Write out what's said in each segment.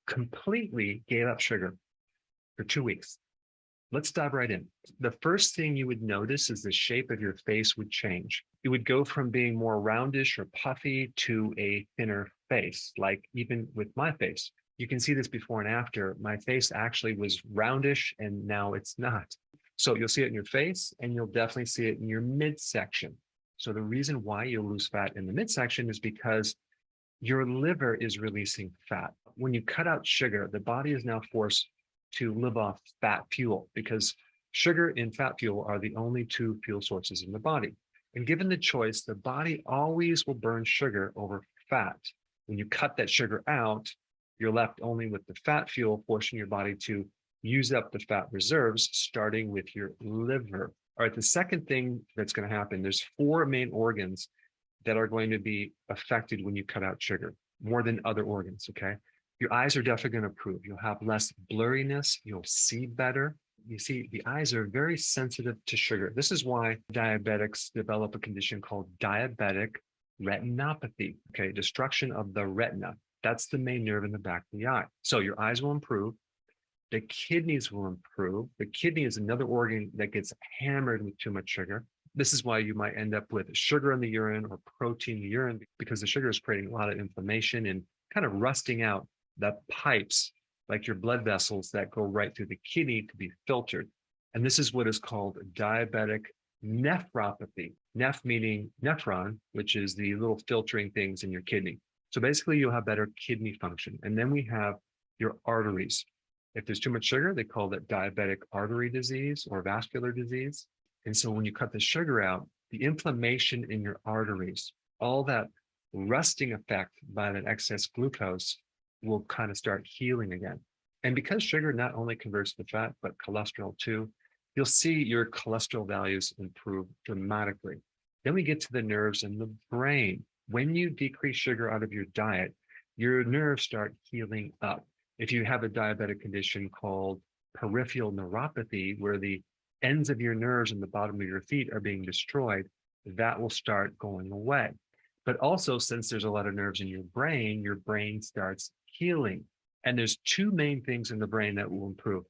completely gave up sugar for 2 weeks. Let's dive right in. The first thing you would notice is the shape of your face would change. It would go from being more roundish or puffy to a thinner face, like even with my face. You can see this before and after. My face actually was roundish and now it's not. So you'll see it in your face and you'll definitely see it in your midsection. So the reason why you'll lose fat in the midsection is because your liver is releasing fat. When you cut out sugar, the body is now forced to live off fat fuel because sugar and fat fuel are the only two fuel sources in the body. And given the choice, the body always will burn sugar over fat. When you cut that sugar out, you're left only with the fat fuel, forcing your body to use up the fat reserves, starting with your liver. All right, the second thing that's going to happen, there's 4 main organs that are going to be affected when you cut out sugar, more than other organs, okay? Your eyes are definitely going to improve. You'll have less blurriness. You'll see better. You see, the eyes are very sensitive to sugar. This is why diabetics develop a condition called diabetic retinopathy, okay? Destruction of the retina. That's the main nerve in the back of the eye. So your eyes will improve. The kidneys will improve. The kidney is another organ that gets hammered with too much sugar. This is why you might end up with sugar in the urine or protein in the urine, because the sugar is creating a lot of inflammation and kind of rusting out the pipes, like your blood vessels that go right through the kidney to be filtered. And this is what is called diabetic nephropathy. Neph meaning nephron, which is the little filtering things in your kidney. So basically you'll have better kidney function. And then we have your arteries. If there's too much sugar, they call that diabetic artery disease or vascular disease. And so when you cut the sugar out, the inflammation in your arteries, all that rusting effect by that excess glucose will kind of start healing again. And because sugar not only converts to fat, but cholesterol too, you'll see your cholesterol values improve dramatically. Then we get to the nerves and the brain. When you decrease sugar out of your diet, your nerves start healing up. If you have a diabetic condition called peripheral neuropathy, where the ends of your nerves in the bottom of your feet are being destroyed, that will start going away. But also, since there's a lot of nerves in your brain starts healing. And there's 2 main things in the brain that will improve.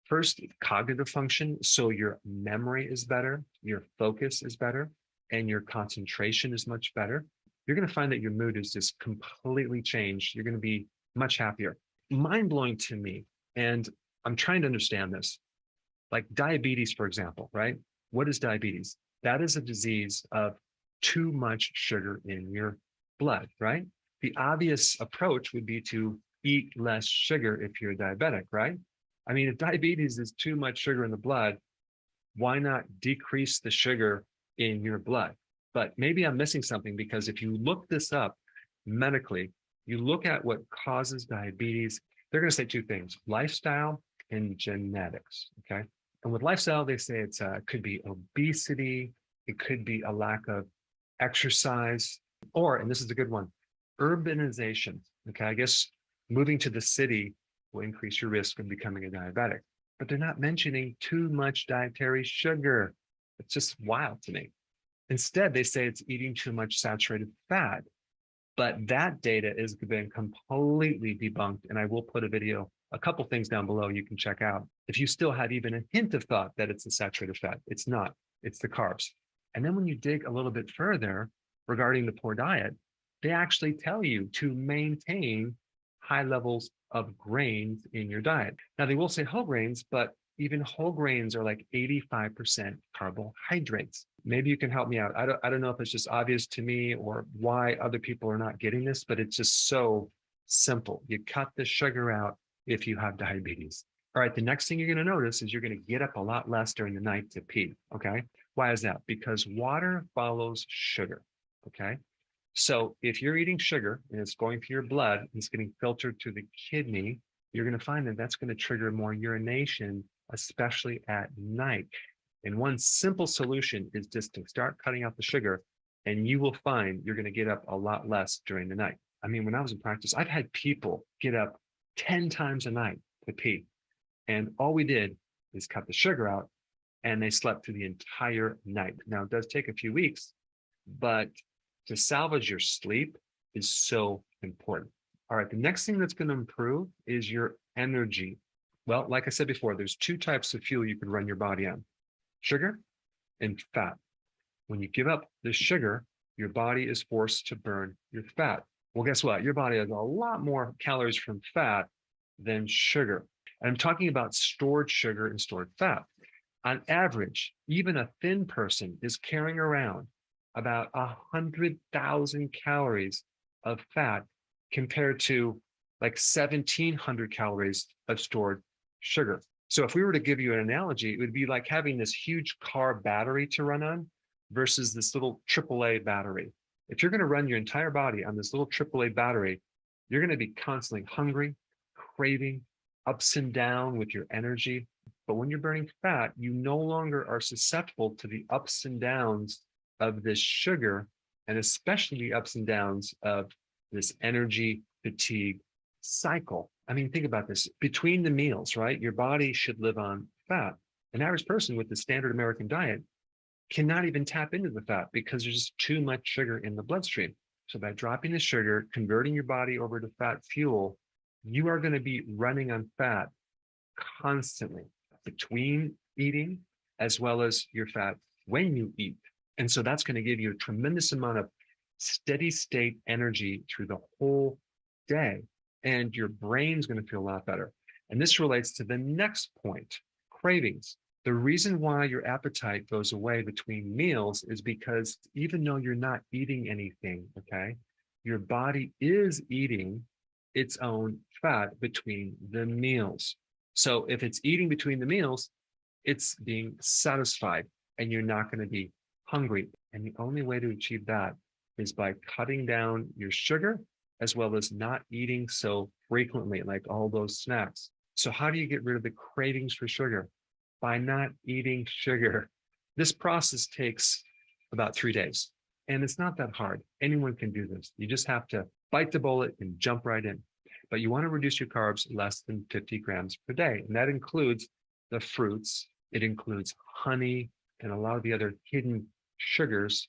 First, cognitive function. So your memory is better, your focus is better, and your concentration is much better. You're going to find that your mood is just completely changed. You're going to be much happier. Mind-blowing to me. And I'm trying to understand this. Like diabetes, for example, right? What is diabetes? That is a disease of too much sugar in your blood, right? The obvious approach would be to eat less sugar if you're diabetic, right? I mean, if diabetes is too much sugar in the blood, why not decrease the sugar in your blood? But maybe I'm missing something, because if you look this up medically, you look at what causes diabetes, they're going to say 2 things: lifestyle and genetics, okay? And with lifestyle, they say it could be obesity, it could be a lack of exercise, or, and this is a good one, urbanization, okay? I guess moving to the city will increase your risk of becoming a diabetic, but they're not mentioning too much dietary sugar. It's just wild to me. Instead, they say it's eating too much saturated fat, but that data has been completely debunked. And I will put a couple things down below you can check out. If you still had even a hint of thought that it's the saturated fat, it's not, it's the carbs. And then when you dig a little bit further regarding the poor diet, they actually tell you to maintain high levels of grains in your diet. Now, they will say whole grains, but even whole grains are like 85% carbohydrates. Maybe you can help me out. I don't know if it's just obvious to me or why other people are not getting this, but it's just so simple. You cut the sugar out if you have diabetes. All right, the next thing you're going to notice is you're going to get up a lot less during the night to pee, okay? Why is that? Because water follows sugar, okay? So if you're eating sugar and it's going through your blood, and it's getting filtered to the kidney, you're going to find that that's going to trigger more urination, especially at night. And one simple solution is just to start cutting out the sugar, and you will find you're going to get up a lot less during the night. I mean, when I was in practice, I've had people get up 10 times a night to pee. And all we did is cut the sugar out, and they slept through the entire night. Now, it does take a few weeks, but to salvage your sleep is so important. All right, the next thing that's going to improve is your energy. Well, like I said before, there's two types of fuel you can run your body on: sugar and fat. When you give up the sugar, your body is forced to burn your fat. Well, guess what? Your body has a lot more calories from fat than sugar. And I'm talking about stored sugar and stored fat. On average, even a thin person is carrying around about 100,000 calories of fat compared to like 1,700 calories of stored sugar. So if we were to give you an analogy, it would be like having this huge car battery to run on versus this little AAA battery. If you're going to run your entire body on this little AAA battery, you're going to be constantly hungry, craving, ups and down with your energy. But when you're burning fat, you no longer are susceptible to the ups and downs of this sugar, and especially the ups and downs of this energy fatigue cycle. I mean, think about this. Between the meals, right? Your body should live on fat. An average person with the standard American diet cannot even tap into the fat because there's just too much sugar in the bloodstream. So by dropping the sugar, converting your body over to fat fuel, you are going to be running on fat constantly between eating as well as your fat when you eat. And so that's going to give you a tremendous amount of steady state energy through the whole day. And your brain's going to feel a lot better. And this relates to the next point: cravings. The reason why your appetite goes away between meals is because even though you're not eating anything, okay, your body is eating its own fat between the meals. So if it's eating between the meals, it's being satisfied and you're not going to be hungry. And the only way to achieve that is by cutting down your sugar as well as not eating so frequently, like all those snacks. So how do you get rid of the cravings for sugar? By not eating sugar. This process takes about 3 days, and it's not that hard. Anyone can do this. You just have to bite the bullet and jump right in. But you want to reduce your carbs less than 50 grams per day. And that includes the fruits, it includes honey, and a lot of the other hidden sugars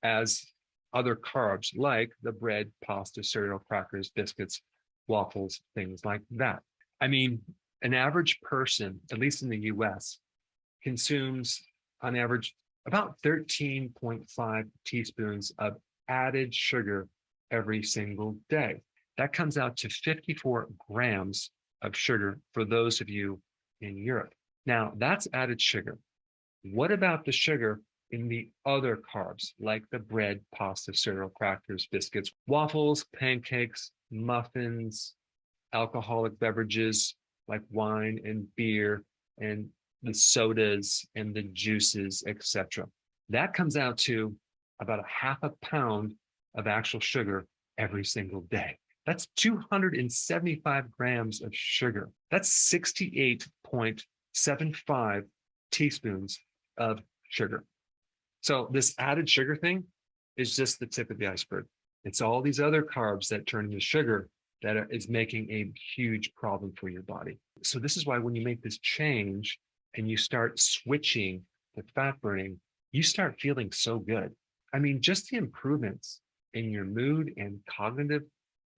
as other carbs, like the bread, pasta, cereal, crackers, biscuits, waffles, things like that. I mean, an average person, at least in the US, consumes on average about 13.5 teaspoons of added sugar every single day. That comes out to 54 grams of sugar for those of you in Europe. Now, that's added sugar. What about the sugar in the other carbs, like the bread, pasta, cereal, crackers, biscuits, waffles, pancakes, muffins, alcoholic beverages like wine and beer, and the sodas and the juices, etc.? That comes out to about a half a pound of actual sugar every single day. That's 275 grams of sugar. That's 68.75 teaspoons of sugar. So this added sugar thing is just the tip of the iceberg. It's all these other carbs that turn into sugar that is making a huge problem for your body. So this is why when you make this change and you start switching to fat burning, you start feeling so good. I mean, just the improvements in your mood and cognitive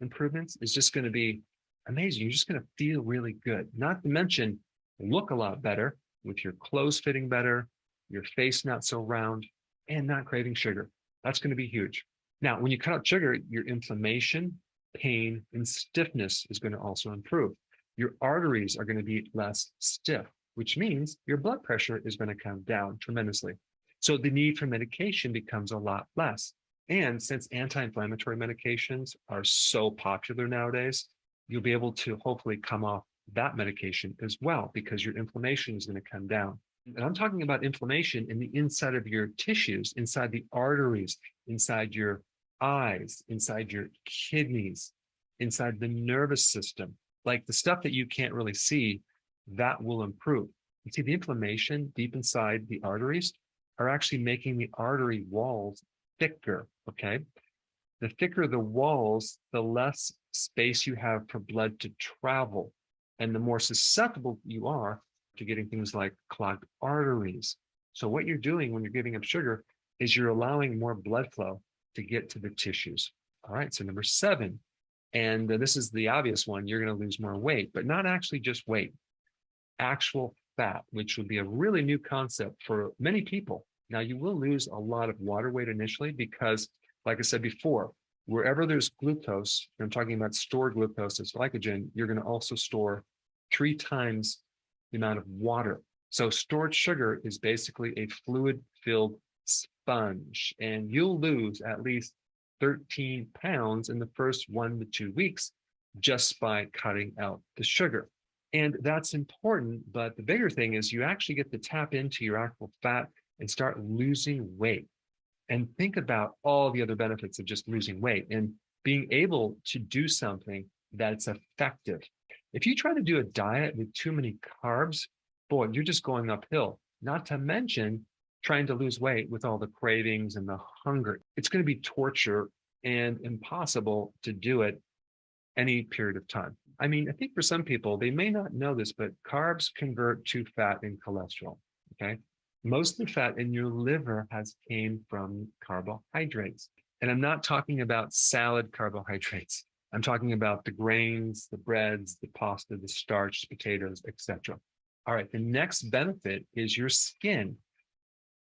improvements is just going to be amazing. You're just going to feel really good. Not to mention look a lot better with your clothes fitting better, your face not so round, and not craving sugar. That's going to be huge. Now, when you cut out sugar, your inflammation, pain, and stiffness is going to also improve. Your arteries are going to be less stiff, which means your blood pressure is going to come down tremendously. So the need for medication becomes a lot less. And since anti-inflammatory medications are so popular nowadays, you'll be able to hopefully come off that medication as well, because your inflammation is going to come down. And I'm talking about inflammation in the inside of your tissues, inside the arteries, inside your eyes, inside your kidneys, inside the nervous system, like the stuff that you can't really see, that will improve. You see, the inflammation deep inside the arteries are actually making the artery walls thicker, okay? The thicker the walls, the less space you have for blood to travel, and the more susceptible you are to getting things like clogged arteries. So what you're doing when you're giving up sugar is you're allowing more blood flow to get to the tissues. All right, so number 7 And this is the obvious one. You're going to lose more weight, but not actually just weight, actual fat, which would be a really new concept for many people. Now, you will lose a lot of water weight initially because, like I said before, wherever there's glucose, I'm talking about stored glucose as glycogen, you're going to also store 3 times the amount of water. So stored sugar is basically a fluid-filled sponge, and you'll lose at least 13 pounds in the first 1 to 2 weeks just by cutting out the sugar. And that's important, but the bigger thing is you actually get to tap into your actual fat and start losing weight. And think about all the other benefits of just losing weight and being able to do something that's effective. If you try to do a diet with too many carbs, boy, you're just going uphill, not to mention trying to lose weight with all the cravings and the hunger. It's going to be torture and impossible to do it any period of time. I mean, I think for some people, they may not know this, but carbs convert to fat and cholesterol, okay? Most of the fat in your liver has came from carbohydrates. And I'm not talking about salad carbohydrates. I'm talking about the grains, the breads, the pasta, the starch, potatoes, etc. All right, the next benefit is your skin.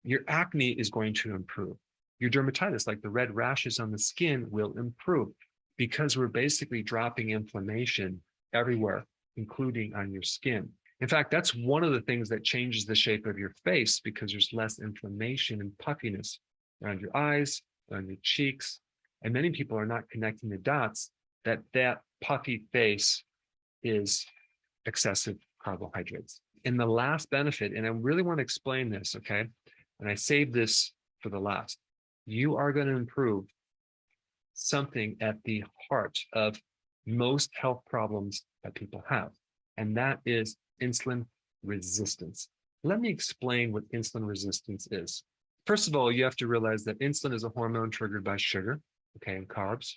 Your acne is going to improve. Your dermatitis, like the red rashes on the skin, will improve because we're basically dropping inflammation everywhere, including on your skin. In fact, that's one of the things that changes the shape of your face because there's less inflammation and puffiness around your eyes, around your cheeks. And many people are not connecting the dots that that puffy face is excessive carbohydrates. And the last benefit, and I really want to explain this, okay? And I saved this for the last. You are going to improve something at the heart of most health problems that people have, and that is insulin resistance. Let me explain what insulin resistance is. First of all, you have to realize that insulin is a hormone triggered by sugar, okay, and carbs.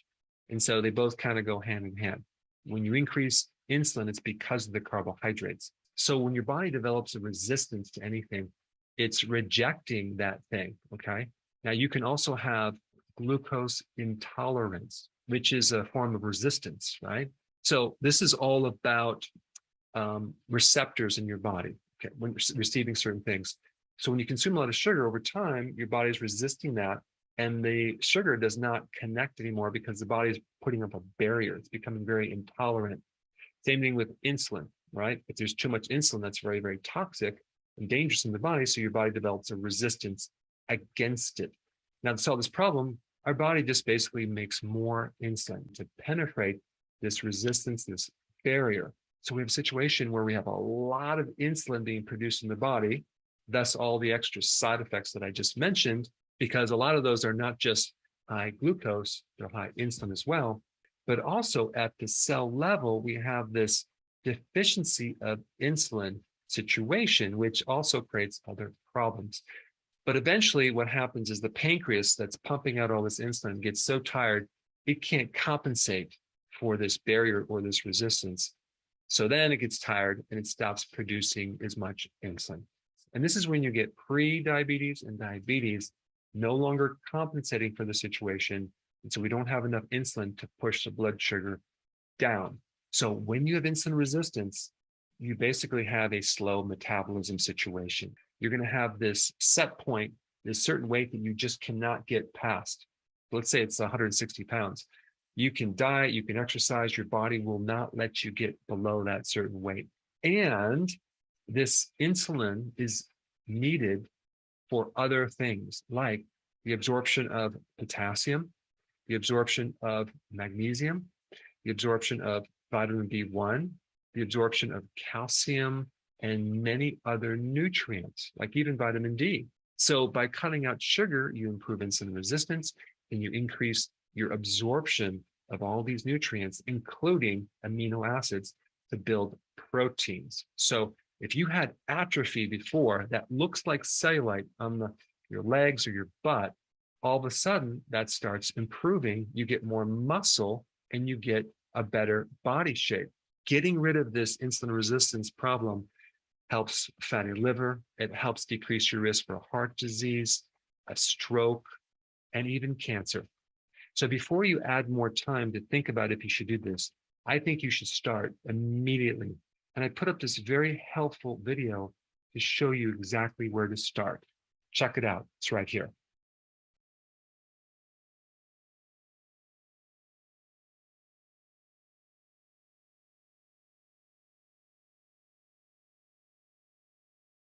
And so they both kind of go hand in hand. When you increase insulin, it's because of the carbohydrates. So when your body develops a resistance to anything, it's rejecting that thing, okay? Now you can also have glucose intolerance, which is a form of resistance, right? So this is all about receptors in your body, okay, when receiving certain things. So when you consume a lot of sugar over time, your body is resisting that, and the sugar does not connect anymore because the body is putting up a barrier. It's becoming very intolerant. Same thing with insulin, right? If there's too much insulin, that's very, very toxic and dangerous in the body, so your body develops a resistance against it. Now, to solve this problem, our body just basically makes more insulin to penetrate this resistance, this barrier. So we have a situation where we have a lot of insulin being produced in the body, thus all the extra side effects that I just mentioned, because a lot of those are not just high glucose, they're high insulin as well, but also at the cell level, we have this deficiency of insulin situation, which also creates other problems. But eventually what happens is the pancreas that's pumping out all this insulin gets so tired, it can't compensate for this barrier or this resistance. So then it gets tired and it stops producing as much insulin. And this is when you get pre-diabetes and diabetes no longer compensating for the situation. And so we don't have enough insulin to push the blood sugar down. So when you have insulin resistance, you basically have a slow metabolism situation. You're going to have this set point, this certain weight that you just cannot get past. Let's say it's 160 pounds. You can diet, you can exercise, your body will not let you get below that certain weight. And this insulin is needed for other things like the absorption of potassium, the absorption of magnesium, the absorption of vitamin B1, the absorption of calcium, and many other nutrients, like even vitamin D. So by cutting out sugar, you improve insulin resistance and you increase your absorption of all these nutrients, including amino acids, to build proteins. So if you had atrophy before that looks like cellulite on your legs or your butt, all of a sudden that starts improving. You get more muscle and you get a better body shape. Getting rid of this insulin resistance problem helps fatty liver. It helps decrease your risk for heart disease, a stroke, and even cancer. So before you add more time to think about if you should do this, I think you should start immediately. And I put up this very helpful video to show you exactly where to start. Check it out. It's right here.